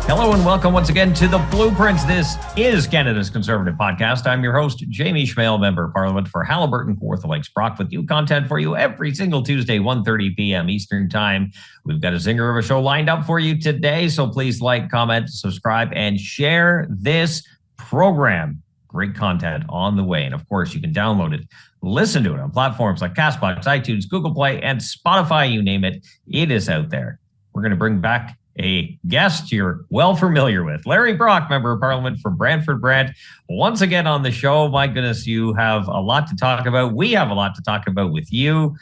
Hello and welcome once again to The Blueprints. This is Canada's Conservative Podcast. I'm your host, Jamie Schmale, Member of Parliament for Haliburton, Kawartha Lakes, Brock, with new content for you every single Tuesday, 1:30 p.m. Eastern Time. We've got a zinger of a show lined up for you today, so please like, comment, subscribe, and share this program. Great content on the way. And of course, you can download it, listen to it on platforms like CastBox, iTunes, Google Play, and Spotify. You name it, it is out there. We're going to bring back a guest you're well familiar with, Larry Brock, Member of Parliament from Brantford Brant, once again on the show. My goodness, you have a lot to talk about. We have a lot to talk about with you.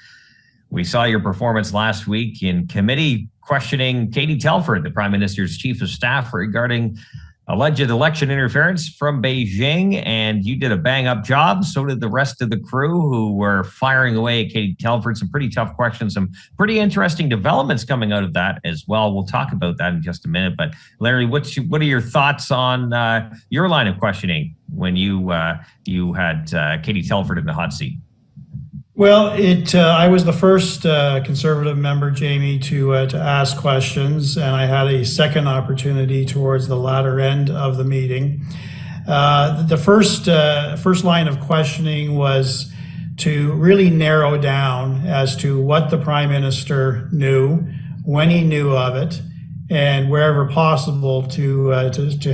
We saw your performance last week in committee questioning Katie Telford, the Prime Minister's Chief of Staff, regarding alleged election interference from Beijing, and you did a bang-up job. So did the rest of the crew, who were firing away at Katie Telford. Some pretty tough questions, some pretty interesting developments coming out of that as well. We'll talk about that in just a minute. But Larry, what are your thoughts on your line of questioning when you had Katie Telford in the hot seat? Well, I was the first Conservative member, Jamie, to ask questions, and I had a second opportunity towards the latter end of the meeting. The first line of questioning was to really narrow down as to what the Prime Minister knew, when he knew of it, and wherever possible to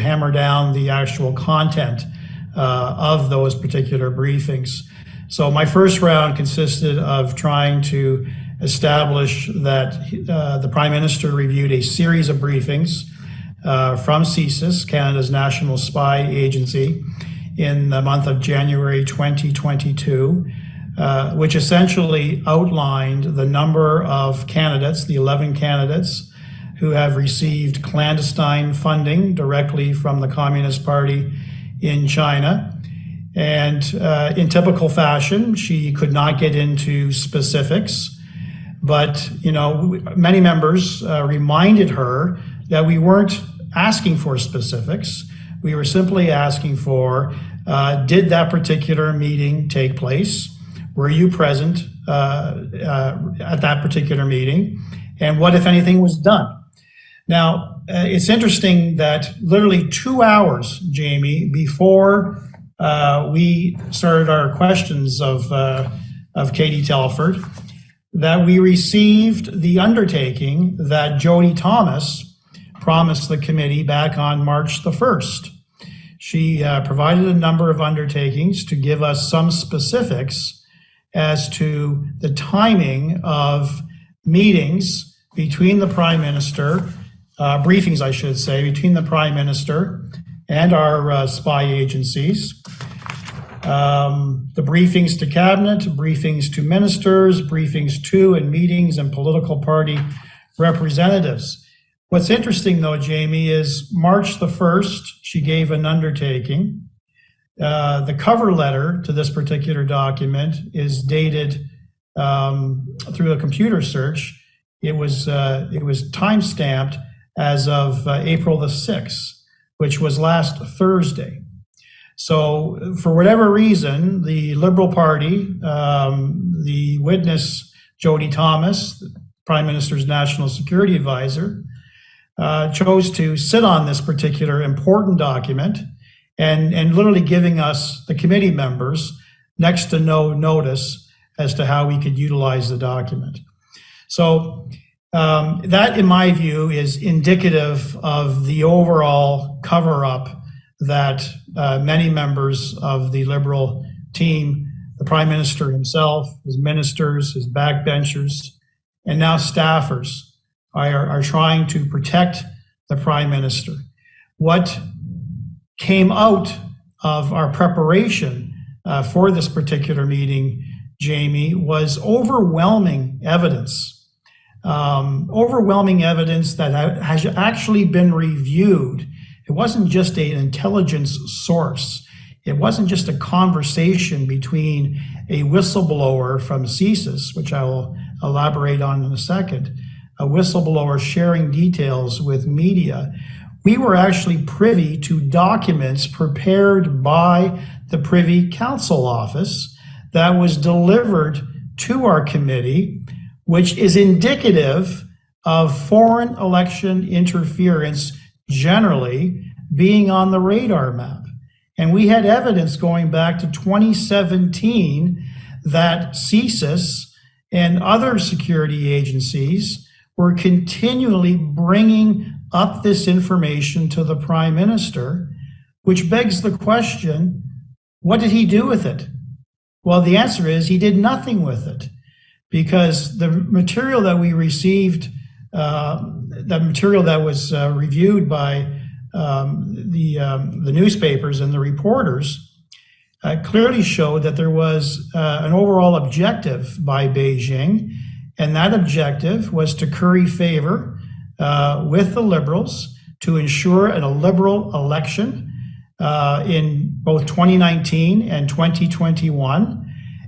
hammer down the actual content of those particular briefings. So my first round consisted of trying to establish that the Prime Minister reviewed a series of briefings from CSIS, Canada's National Spy Agency, in the month of January 2022, which essentially outlined the number of candidates, the 11 candidates, who have received clandestine funding directly from the Communist Party in China. And in typical fashion, she could not get into specifics, but many members reminded her that we weren't asking for specifics. We were simply asking for, did that particular meeting take place? Were you present at that particular meeting? And what, if anything, was done? Now, it's interesting that literally 2 hours, Jamie, before we started our questions of Katie Telford, that we received the undertaking that Jody Thomas promised the committee back on March the 1st. She provided a number of undertakings to give us some specifics as to the timing of meetings between the Prime Minister, briefings, I should say, between the Prime Minister and our spy agencies, the briefings to cabinet, briefings to ministers, briefings to and meetings and political party representatives. What's interesting, though, Jamie, is March the 1st, she gave an undertaking. The cover letter to this particular document is dated through a computer search. It was time-stamped as of April the 6th. Which was last Thursday. So for whatever reason, the Liberal Party, the witness, Jody Thomas, the Prime Minister's National Security Advisor, chose to sit on this particular important document and literally giving us, the committee members, next to no notice as to how we could utilize the document. So that, in my view, is indicative of the overall cover-up that many members of the Liberal team, the Prime Minister himself, his ministers, his backbenchers, and now staffers are trying to protect the Prime Minister. What came out of our preparation for this particular meeting, Jamie, was overwhelming evidence. Overwhelming evidence that has actually been reviewed. It wasn't just an intelligence source. It wasn't just a conversation between a whistleblower from CSIS, which I will elaborate on in a second, a whistleblower sharing details with media. We were actually privy to documents prepared by the Privy Council Office that was delivered to our committee, which is indicative of foreign election interference generally being on the radar map. And we had evidence going back to 2017 that CSIS and other security agencies were continually bringing up this information to the Prime Minister, which begs the question, what did he do with it? Well, the answer is he did nothing with it, because the material that we received, the material that was reviewed by the newspapers and the reporters, clearly showed that there was an overall objective by Beijing, and that objective was to curry favor with the Liberals to ensure a Liberal election in both 2019 and 2021,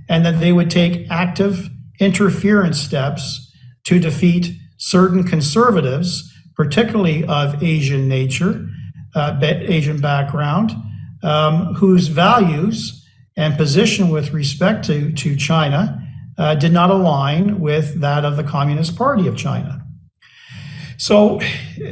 and that they would take active interference steps to defeat certain Conservatives, particularly of Asian nature, Asian background, whose values and position with respect to China did not align with that of the Communist Party of China. So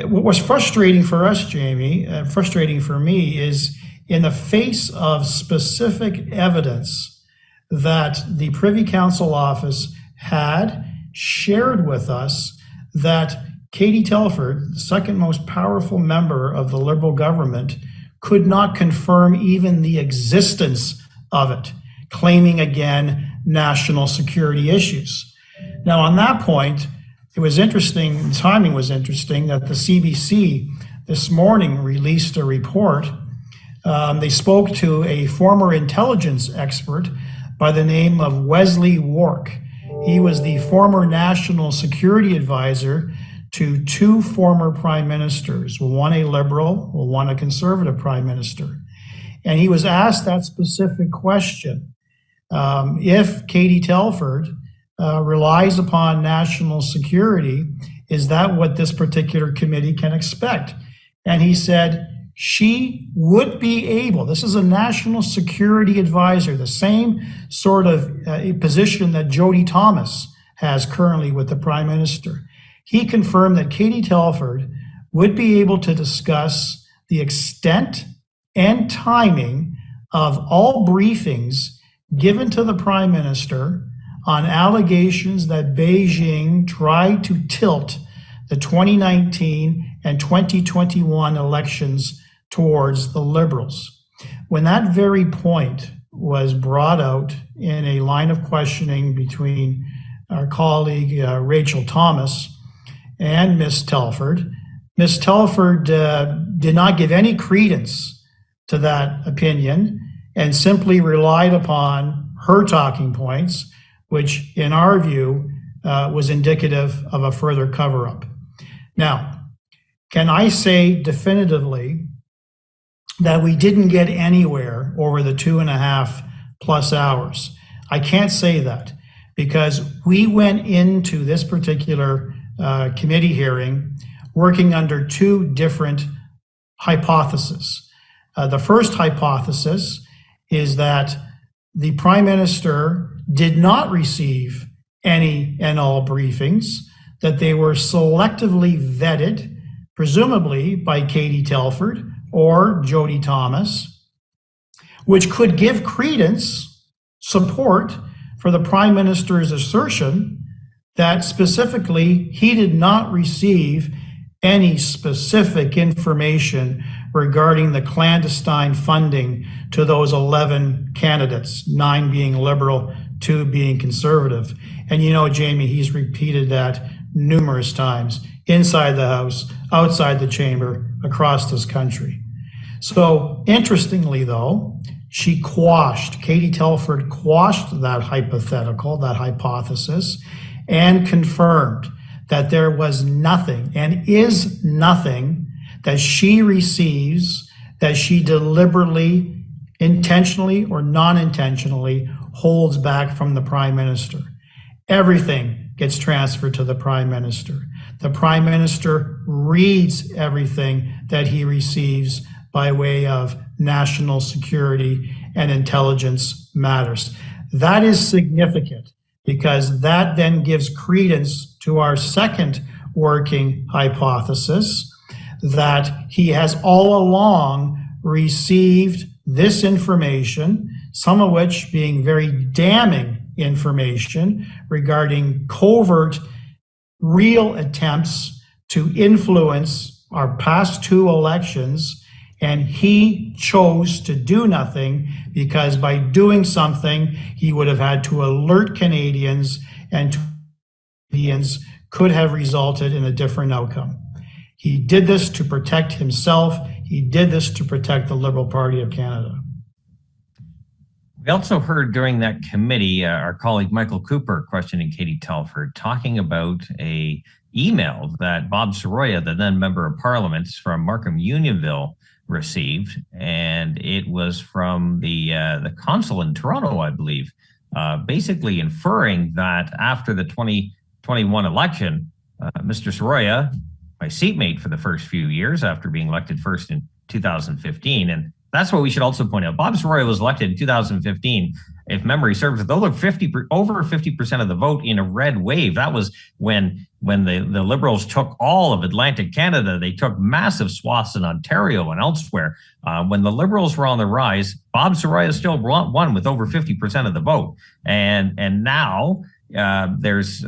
what was frustrating for us, Jamie, frustrating for me, is in the face of specific evidence that the Privy Council office had shared with us that Katie Telford, the second most powerful member of the Liberal government, could not confirm even the existence of it, claiming again national security issues. Now, on that point, it was interesting, the timing was interesting, that the CBC this morning released a report. They spoke to a former intelligence expert by the name of Wesley Wark. He was the former national security advisor to two former prime ministers, one a Liberal, one a Conservative prime minister. And he was asked that specific question. If Katie Telford relies upon national security, is that what this particular committee can expect? And he said she would be able, this is a national security advisor, the same sort of position that Jody Thomas has currently with the Prime Minister. He confirmed that Katie Telford would be able to discuss the extent and timing of all briefings given to the Prime Minister on allegations that Beijing tried to tilt the 2019 and 2021 elections towards the Liberals. When that very point was brought out in a line of questioning between our colleague Rachel Thomas and Ms. Telford did not give any credence to that opinion and simply relied upon her talking points, which in our view was indicative of a further cover-up. Now, can I say definitively that we didn't get anywhere over the 2.5+ hours? I can't say that, because we went into this particular committee hearing working under two different hypotheses. The first hypothesis is that the Prime Minister did not receive any and all briefings, that they were selectively vetted, presumably by Katie Telford or Jody Thomas, which could give credence, support for the Prime Minister's assertion that specifically he did not receive any specific information regarding the clandestine funding to those 11 candidates, 9 being Liberal, 2 being Conservative. And you know, Jamie, he's repeated that numerous times, inside the House, outside the chamber, across this country. So interestingly though, Katie Telford quashed that hypothetical, that hypothesis, and confirmed that there was nothing and is nothing that she receives that she deliberately, intentionally or non-intentionally holds back from the Prime Minister. Everything gets transferred to the Prime Minister. The Prime Minister reads everything that he receives by way of national security and intelligence matters. That is significant, because that then gives credence to our second working hypothesis, that he has all along received this information, some of which being very damning information regarding covert, real attempts to influence our past two elections, and he chose to do nothing because by doing something, he would have had to alert Canadians, and Canadians could have resulted in a different outcome. He did this to protect himself. He did this to protect the Liberal Party of Canada. We also heard during that committee, our colleague Michael Cooper questioning Katie Telford, talking about a email that Bob Soroya, the then member of Parliament from Markham Unionville, received, and it was from the consul in Toronto, I believe, basically inferring that after the 2021 election, Mr. Soroya, my seatmate for the first few years after being elected first in 2015, and that's what we should also point out. Bob Soroya was elected in 2015, if memory serves, with over 50% of the vote in a red wave. That was when the Liberals took all of Atlantic Canada. They took massive swaths in Ontario and elsewhere. When the Liberals were on the rise, Bob Soroya still won with over 50% of the vote. And now there's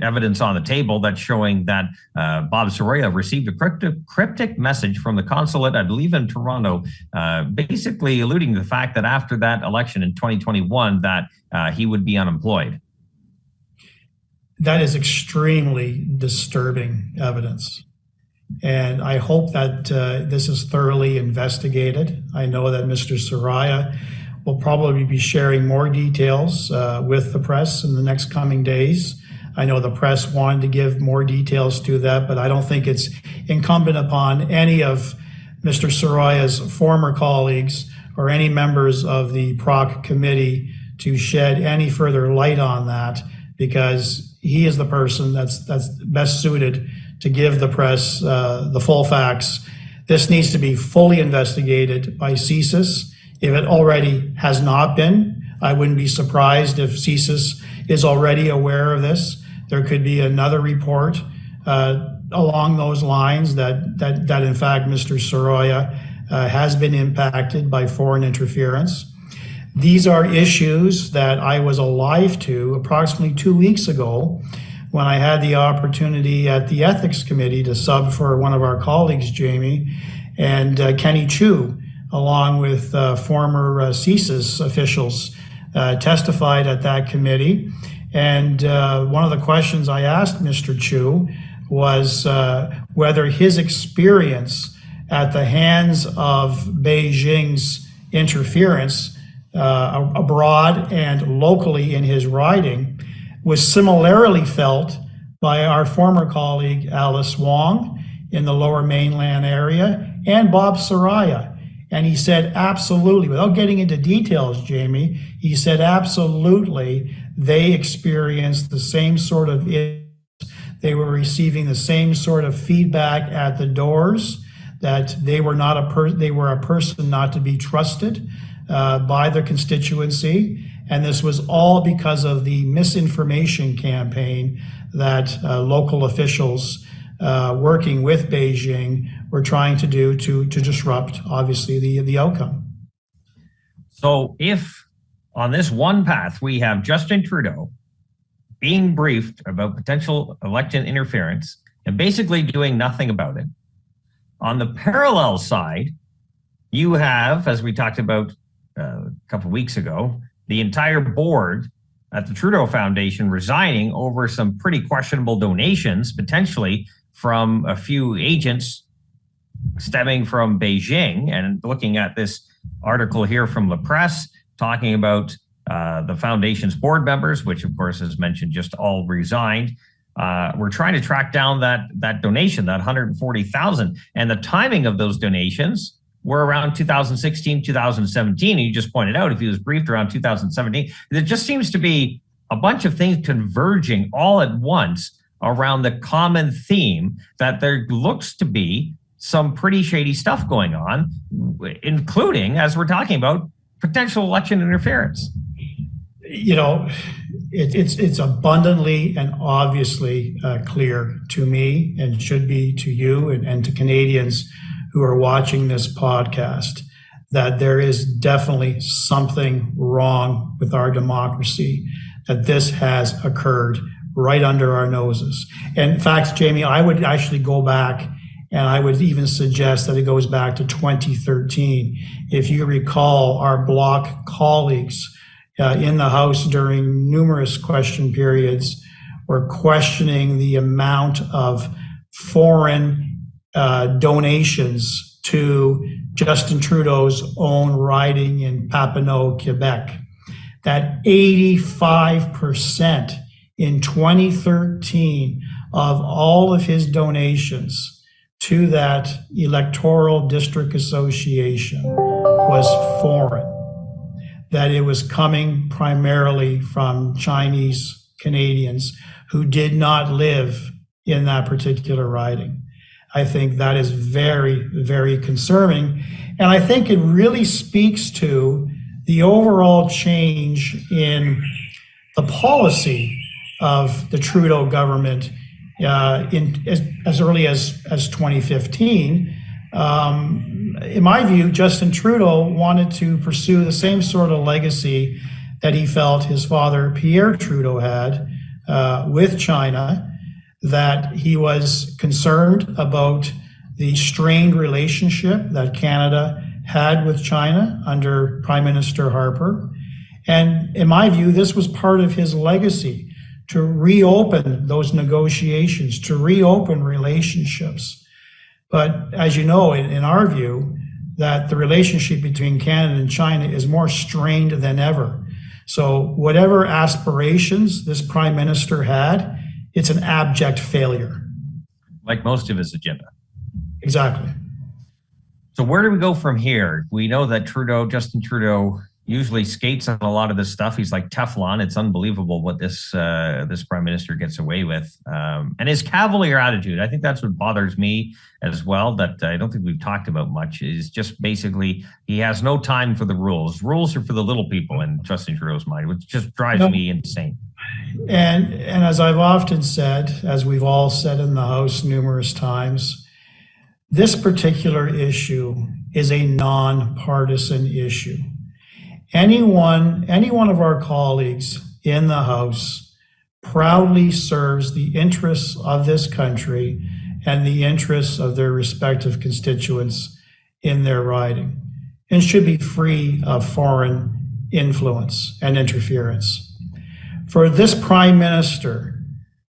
evidence on the table that's showing that Bob Soroya received a cryptic message from the consulate, I believe in Toronto, basically alluding to the fact that after that election in 2021 that he would be unemployed. That is extremely disturbing evidence. And I hope that this is thoroughly investigated. I know that Mr. Soroya will probably be sharing more details with the press in the next coming days. I know the press wanted to give more details to that, but I don't think it's incumbent upon any of Mr. Soroya's former colleagues or any members of the PROC committee to shed any further light on that, because he is the person that's best suited to give the press the full facts. This needs to be fully investigated by CSIS. If it already has not been, I wouldn't be surprised if CSIS is already aware of this. There could be another report along those lines that in fact Mr. Soroya has been impacted by foreign interference. These are issues that I was alive to approximately 2 weeks ago when I had the opportunity at the Ethics Committee to sub for one of our colleagues, Jamie, and Kenny Chu, along with former CSIS officials, testified at that committee. And one of the questions I asked Mr. Chu was whether his experience at the hands of Beijing's interference abroad and locally in his riding was similarly felt by our former colleague Alice Wong in the Lower Mainland area and Bob Soroya. And he said absolutely, without getting into details, Jamie, he said absolutely they experienced the same sort of, they were receiving the same sort of feedback at the doors, that they were they were a person not to be trusted by the constituency. And this was all because of the misinformation campaign that local officials working with Beijing were trying to do to disrupt, obviously, the outcome. So if on this one path we have Justin Trudeau being briefed about potential election interference and basically doing nothing about it, on the parallel side, you have, as we talked about a couple of weeks ago, the entire board at the Trudeau Foundation resigning over some pretty questionable donations, potentially from a few agents stemming from Beijing. And looking at this article here from La Presse, talking about the foundation's board members, which of course, as mentioned, just all resigned. We're trying to track down that donation, that 140,000, and the timing of those donations were around 2016, 2017. And you just pointed out, if he was briefed around 2017, there just seems to be a bunch of things converging all at once around the common theme that there looks to be some pretty shady stuff going on, including, as we're talking about, potential election interference. You know, it's abundantly and obviously clear to me, and should be to you and to Canadians who are watching this podcast, that there is definitely something wrong with our democracy, that this has occurred right under our noses. And in fact, Jamie, I would actually go back, and I would even suggest that it goes back to 2013. If you recall, our Bloc colleagues in the House during numerous question periods were questioning the amount of foreign donations to Justin Trudeau's own riding in Papineau, Quebec. That 85% in 2013 of all of his donations to that electoral district association was foreign, that it was coming primarily from Chinese Canadians who did not live in that particular riding. I think that is very, very concerning. And I think it really speaks to the overall change in the policy of the Trudeau government as early as 2015. In my view, Justin Trudeau wanted to pursue the same sort of legacy that he felt his father, Pierre Trudeau, had with China, that he was concerned about the strained relationship that Canada had with China under Prime Minister Harper. And in my view, this was part of his legacy, to reopen those negotiations, to reopen relationships. But as you know, in our view, that the relationship between Canada and China is more strained than ever. So whatever aspirations this Prime Minister had, it's an abject failure. Like most of his agenda. Exactly. So where do we go from here? We know that Justin Trudeau, usually skates on a lot of this stuff. He's like Teflon. It's unbelievable what this prime minister gets away with. And his cavalier attitude, I think that's what bothers me as well, that I don't think we've talked about much, is just basically he has no time for the rules. Rules are for the little people in Justin Trudeau's mind, which just drives me insane. And as I've often said, as we've all said in the House numerous times, this particular issue is a nonpartisan issue. Any one of our colleagues in the House proudly serves the interests of this country and the interests of their respective constituents in their riding, and should be free of foreign influence and interference. For this Prime Minister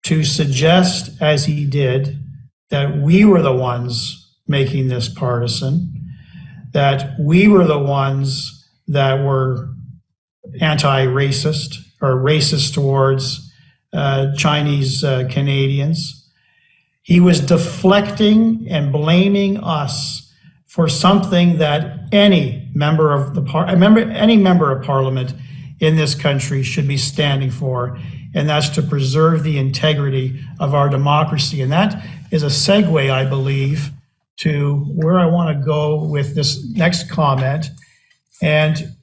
to suggest, as he did, that we were the ones making this partisan, that we were the ones that were anti-racist or racist towards Chinese Canadians. He was deflecting and blaming us for something that any member of Parliament in this country should be standing for, and that's to preserve the integrity of our democracy. And that is a segue, I believe, to where I want to go with this next comment. And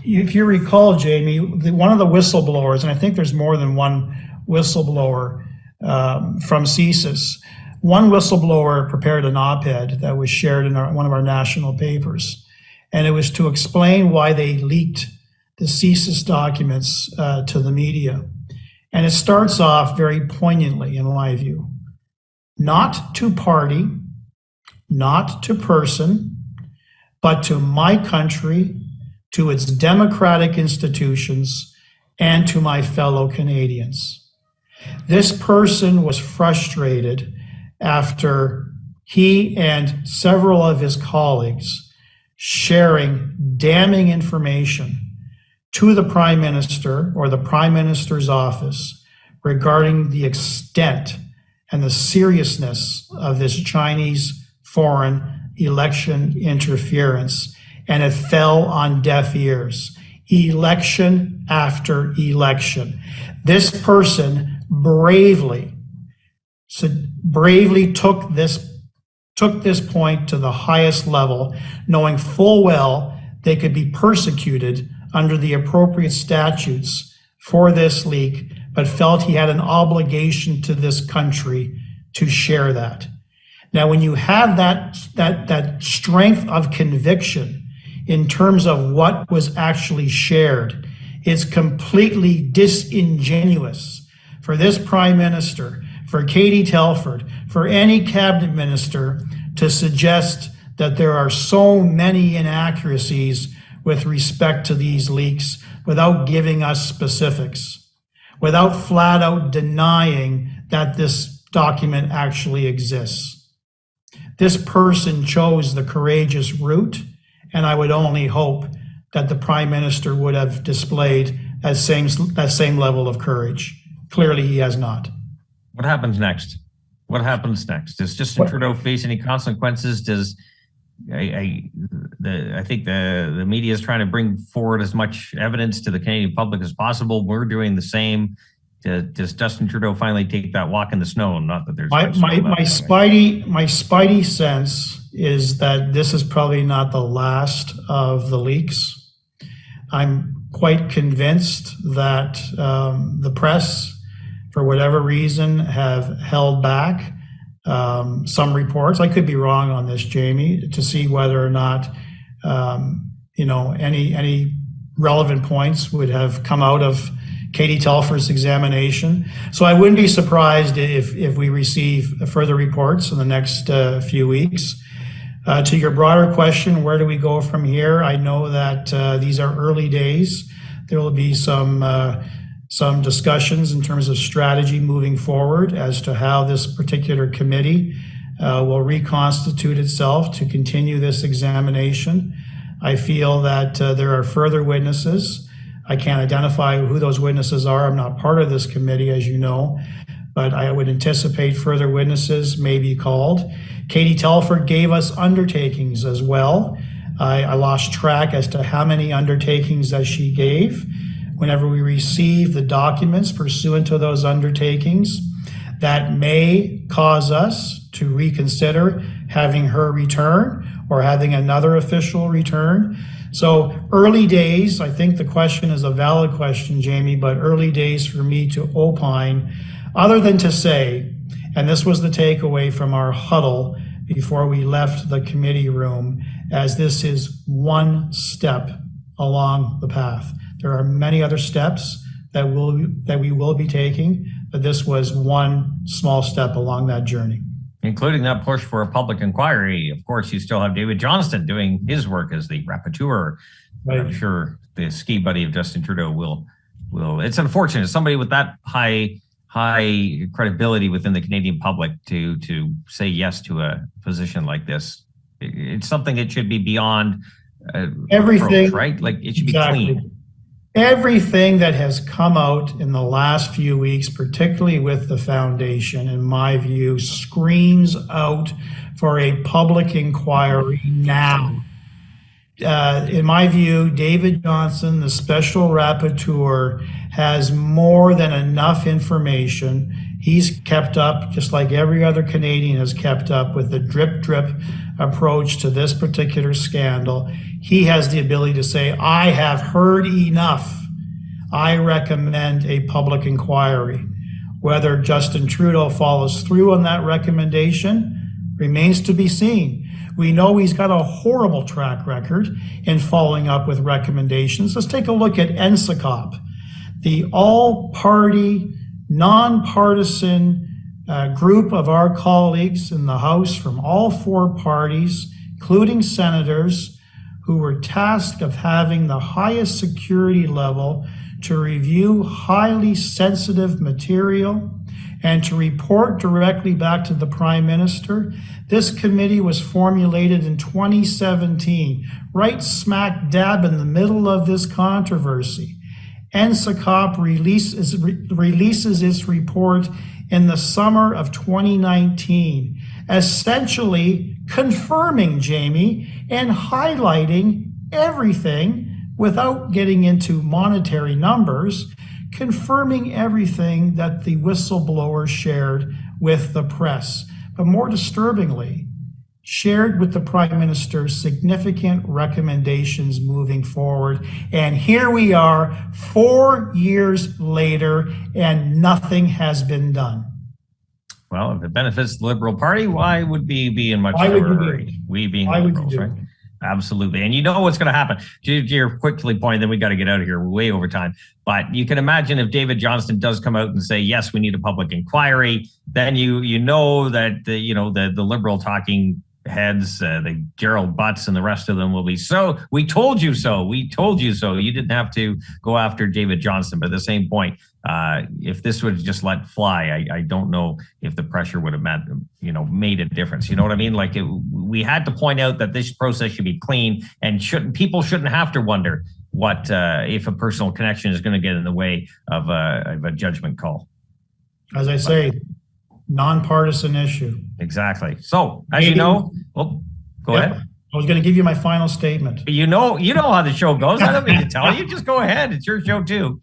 if you recall, Jamie, one of the whistleblowers, and I think there's more than one whistleblower from CSIS, one whistleblower prepared an op-ed that was shared in one of our national papers. And it was to explain why they leaked the CSIS documents to the media. And it starts off very poignantly, in my view. Not to party, not to person, but to my country, to its democratic institutions, and to my fellow Canadians. This person was frustrated after he and several of his colleagues sharing damning information to the Prime Minister or the Prime Minister's office regarding the extent and the seriousness of this Chinese foreign election interference, and it fell on deaf ears. Election after election. This person bravely took this point to the highest level, knowing full well they could be persecuted under the appropriate statutes for this leak, but felt he had an obligation to this country to share that. Now, when you have that strength of conviction in terms of what was actually shared, it's completely disingenuous for this Prime Minister, for Katie Telford, for any cabinet minister to suggest that there are so many inaccuracies with respect to these leaks without giving us specifics, without flat out denying that this document actually exists. This person chose the courageous route, and I would only hope that the Prime Minister would have displayed that same level of courage. Clearly, he has not. What happens next? What happens next? Does Justin Trudeau face any consequences? I think the media is trying to bring forward as much evidence to the Canadian public as possible. We're doing the same. Does Justin Trudeau finally take that walk in the snow? Not that there's my spidey sense is that this is probably not the last of the leaks. I'm quite convinced that the press, for whatever reason, have held back some reports. I could be wrong on this, Jamie, to see whether or not any relevant points would have come out of Katie Telford's examination. So I wouldn't be surprised if we receive further reports in the next few weeks. To your broader question, where do we go from here? I know that these are early days. There will be some discussions in terms of strategy moving forward as to how this particular committee will reconstitute itself to continue this examination. I feel that there are further witnesses. I can't identify who those witnesses are. I'm not part of this committee, as you know, but I would anticipate further witnesses may be called. Katie Telford gave us undertakings as well. I lost track as to how many undertakings that she gave. Whenever we receive the documents pursuant to those undertakings, that may cause us to reconsider having her return or having another official return. So early days, I think the question is a valid question, Jamie, but early days for me to opine, other than to say, and this was the takeaway from our huddle before we left the committee room, as this is one step along the path. There are many other steps that we will be taking, but this was one small step along that journey. Including that push for a public inquiry. Of course, you still have David Johnston doing his work as the rapporteur. Right. I'm sure the ski buddy of Justin Trudeau will. It's unfortunate. Somebody with that high credibility within the Canadian public to say yes to a position like this. It's something that should be beyond everything, approach, right? Like it should exactly. be clean. Everything that has come out in the last few weeks, particularly with the foundation, in my view, screams out for a public inquiry now. In my view, David Johnston, the special rapporteur, has more than enough information. He's kept up, just like every other Canadian has kept up, with the drip approach to this particular scandal. He has the ability to say, I have heard enough. I recommend a public inquiry. Whether Justin Trudeau follows through on that recommendation remains to be seen. We know he's got a horrible track record in following up with recommendations. Let's take a look at NSICOP, the all-party, nonpartisan group of our colleagues in the House from all four parties, including senators, who were tasked of having the highest security level to review highly sensitive material and to report directly back to the Prime Minister. This committee was formulated in 2017, right smack dab in the middle of this controversy. NSICOP releases its report in the summer of 2019, essentially confirming, Jamie, and highlighting everything without getting into monetary numbers, confirming everything that the whistleblower shared with the press. But more disturbingly, shared with the Prime Minister significant recommendations moving forward. And here we are 4 years later, and nothing has been done. Well, if it benefits the Liberal Party, why would we be in much of a hurry? We being Liberals, right? Absolutely. And you know what's going to happen. You're quickly pointing, then we got to get out of here. We're way over time. But you can imagine if David Johnston does come out and say, yes, we need a public inquiry, then you know that the Liberal talking heads, the Gerald Butts and the rest of them will be, so we told you so. We told you so. You didn't have to go after David Johnston. But at the same point, if this would just let fly, I don't know if the pressure would have made a difference. You know what I mean? Like we had to point out that this process should be clean, and people shouldn't have to wonder what if a personal connection is going to get in the way of a judgment call. As I say, nonpartisan issue. Exactly. So, as you know, go ahead. I was going to give you my final statement. You know how the show goes. I don't need to tell you. Just go ahead. It's your show too.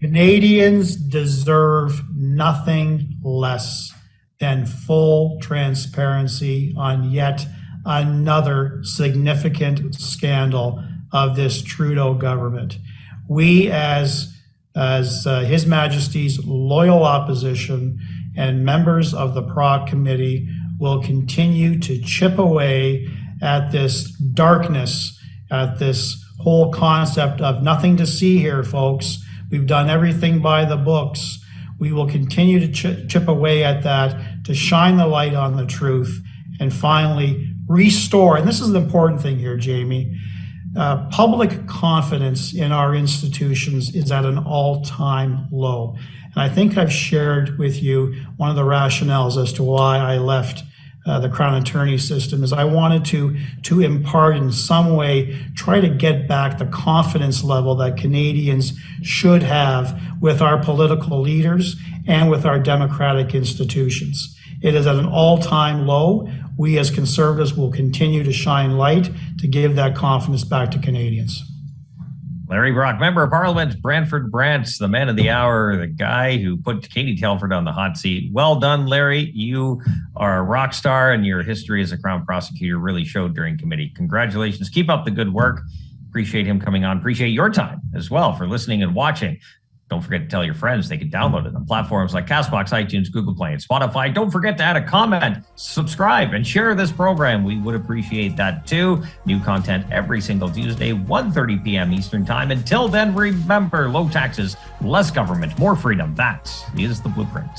Canadians deserve nothing less than full transparency on yet another significant scandal of this Trudeau government. We, as His Majesty's loyal opposition and members of the PROC committee, will continue to chip away at this darkness, at this whole concept of nothing to see here, folks. We've done everything by the books. We will continue to chip away at that, to shine the light on the truth, and finally restore, and this is the important thing here, Jamie, public confidence in our institutions is at an all-time low. And I think I've shared with you one of the rationales as to why I left the Crown Attorney system is I wanted to impart in some way, try to get back the confidence level that Canadians should have with our political leaders and with our democratic institutions. It is at an all-time low. We as Conservatives will continue to shine light to give that confidence back to Canadians. Larry Brock, Member of Parliament, Brantford Brants, the man of the hour, the guy who put Katie Telford on the hot seat. Well done, Larry. You are a rock star, and your history as a Crown prosecutor really showed during committee. Congratulations. Keep up the good work. Appreciate him coming on. Appreciate your time as well for listening and watching. Don't forget to tell your friends they can download it on platforms like CastBox, iTunes, Google Play, and Spotify. Don't forget to add a comment, subscribe, and share this program. We would appreciate that too. New content every single Tuesday, 1:30 p.m. Eastern Time. Until then, remember, low taxes, less government, more freedom. That is the blueprint.